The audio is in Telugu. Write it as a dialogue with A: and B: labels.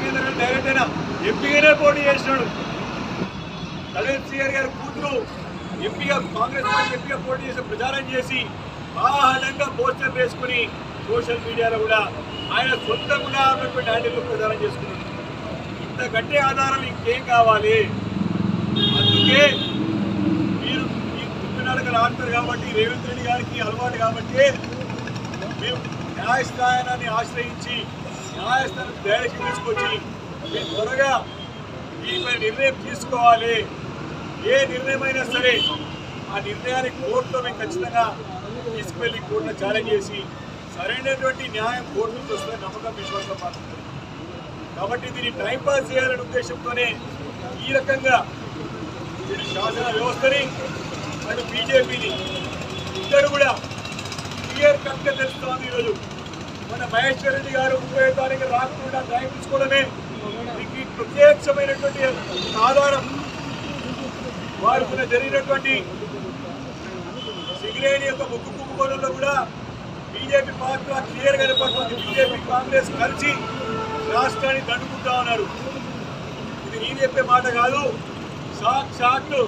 A: నాగేంద్ర డైరెక్ట్ అయినా ఎంపీగానే పోటీ చేసినాడు. కళ్యాణ్ శ్రీహరి గారి కూతురు ఎంపీగా కాంగ్రెస్ పార్టీ ఎంపీగా పోటీ చేసి ప్రచారం చేసి బాహంగా పోస్టర్ వేసుకుని సోషల్ మీడియాలో కూడా ఆయన సొంతంగా ఉన్నటువంటి హ్యాండిల్ ప్రచారం చేసుకున్నాడు. ఇంతకంటే ఆధారం ఇంకేం కావాలి? అందుకే మీరు ఈ తుమ్మినాడుగా ఆడతారు కాబట్టి రేవంత్ రెడ్డి గారికి అలవాటు కాబట్టి మేము న్యాయస్థానాన్ని ఆశ్రయించి న్యాయస్థానం డైరెక్షన్ తీసుకొచ్చి మీరు త్వరగా దీనిపై నిర్ణయం తీసుకోవాలి. ఏ నిర్ణయమైనా సరే ఆ నిర్ణయానికి కోర్టులో మేము ఖచ్చితంగా తీసుకువెళ్ళి కోర్టులో ఛాలెంజ్ చేసి సరైనటువంటి న్యాయం కోర్టు నుంచి వస్తే నమ్మకం విశ్వాసం మారుతుంది. కాబట్టి దీన్ని టైంపాస్ చేయాలనే ఉద్దేశంతోనే ఈ రకంగా మీరు శాసన వ్యవస్థని మరియు బీజేపీని ఇద్దరు కూడా క్లియర్ కట్గా తెలుస్తోంది. ఈరోజు మన మహేశ్వర్ రెడ్డి గారు 30వ తారీఖు రాకుండా న్యాయం తీసుకోవడమే దీనికి ప్రత్యక్షమైనటువంటి ఆధారం. వారికి జరిగినటువంటి సింగరేణి యొక్క ముక్కు కుంభకోణంలో కూడా బీజేపీ పాత్ర క్లియర్ గా కనపడుతుంది. బీజేపీ కాంగ్రెస్ కలిసి రాష్ట్రాన్ని దండుకుంటా ఉన్నారు. ఇది నేను చెప్పే మాట కాదు, సాక్షాత్తు